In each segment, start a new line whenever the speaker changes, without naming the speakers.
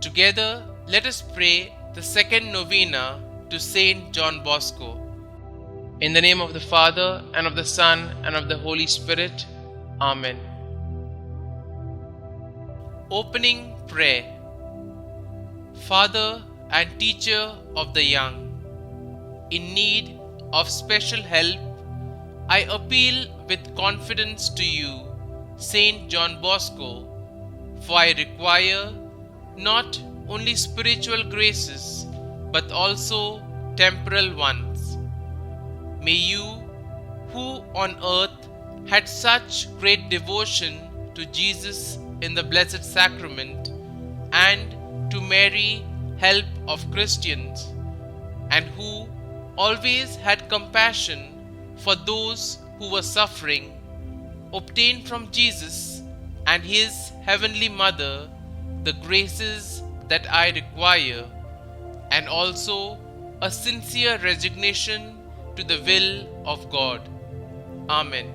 Together, let us pray the second novena to St John Bosco. In the name of the Father, and of the Son, and of the Holy Spirit. Amen. Opening Prayer. Father and teacher of the young, in need of special help, I appeal with confidence to you, St John Bosco, for I require not only spiritual graces but also temporal ones. May you, who on earth had such great devotion to Jesus in the Blessed Sacrament and to Mary, help of Christians, and who always had compassion for those who were suffering, obtain from Jesus and his heavenly Mother the graces that I require, and also a sincere resignation to the will of God. Amen.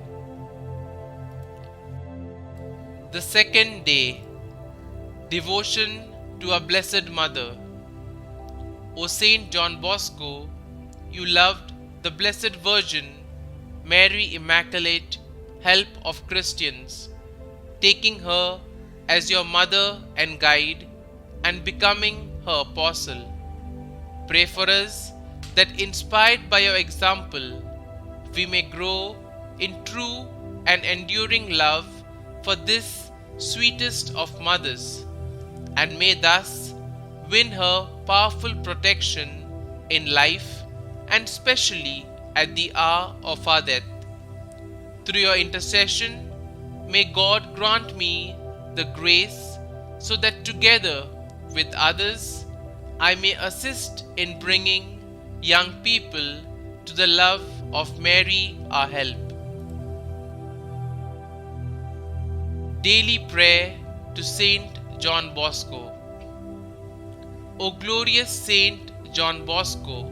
The second day, Devotion to our Blessed Mother. O Saint John Bosco, you loved the Blessed Virgin, Mary Immaculate, help of Christians, taking her as your mother and guide and becoming her apostle. Pray for us that, inspired by your example, we may grow in true and enduring love for this sweetest of mothers, and may thus win her powerful protection in life and specially at the hour of our death. Through your intercession, may God grant me the grace so that together with others I may assist in bringing young people to the love of Mary, our help. Daily Prayer to Saint John Bosco. O glorious Saint John Bosco,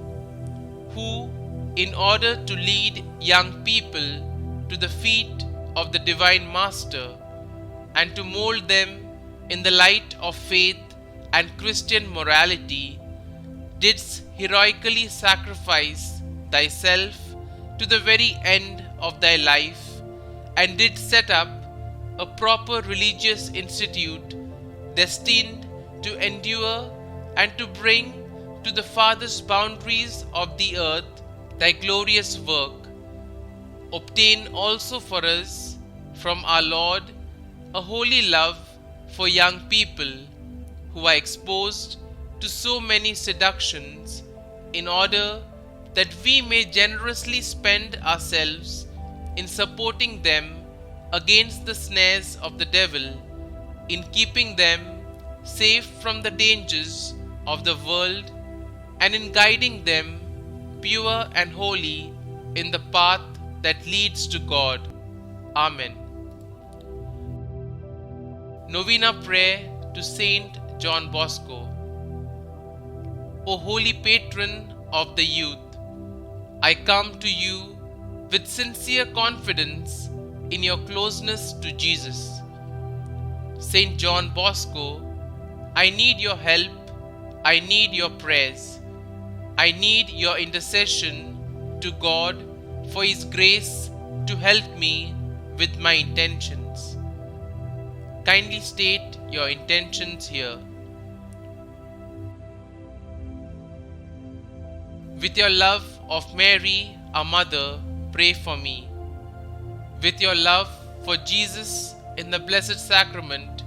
who, in order to lead young people to the feet of the Divine Master and to mold them in the light of faith and Christian morality, didst heroically sacrifice thyself to the very end of thy life, and didst set up a proper religious institute destined to endure and to bring to the farthest boundaries of the earth thy glorious work. Obtain also for us from our Lord a holy love for young people who are exposed to so many seductions, in order that we may generously spend ourselves in supporting them against the snares of the devil, in keeping them safe from the dangers of the world, and in guiding them pure and holy in the path that leads to God. Amen. Novena Prayer to Saint John Bosco. O holy patron of the youth, I come to you with sincere confidence in your closeness to Jesus. St. John Bosco, I need your help, I need your prayers, I need your intercession to God for His grace to help me with my intentions. Kindly state your intentions here. With your love of Mary, our Mother, pray for me. With your love for Jesus in the Blessed Sacrament,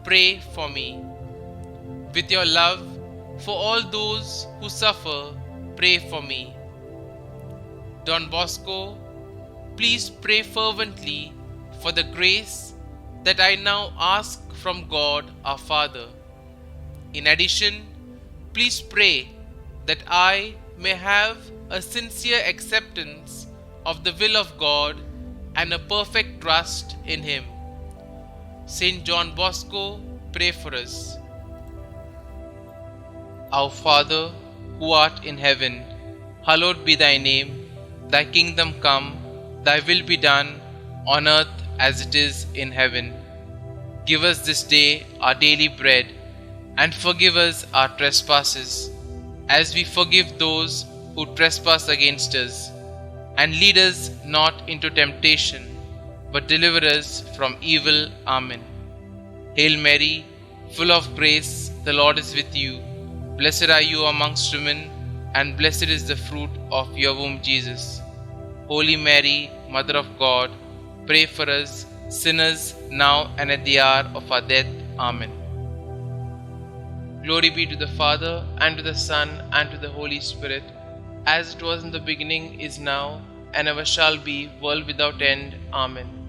pray for me. With your love for all those who suffer, pray for me. Don Bosco, please pray fervently for the grace that I now ask from God our Father. In addition, please pray that I may have a sincere acceptance of the will of God and a perfect trust in Him. St. John Bosco, pray for us. Our Father, who art in heaven, hallowed be thy name. Thy kingdom come, thy will be done, on earth as it is in heaven. Give us this day our daily bread, and forgive us our trespasses, as we forgive those who trespass against us. And lead us not into temptation, but deliver us from evil. Amen. Hail Mary, full of grace, the Lord is with you. Blessed are you amongst women, and blessed is the fruit of your womb, Jesus. Holy Mary, Mother of God, pray for us sinners now and at the hour of our death. Amen. Glory be to the Father, and to the Son, and to the Holy Spirit, as it was in the beginning, is now, and ever shall be, world without end. Amen.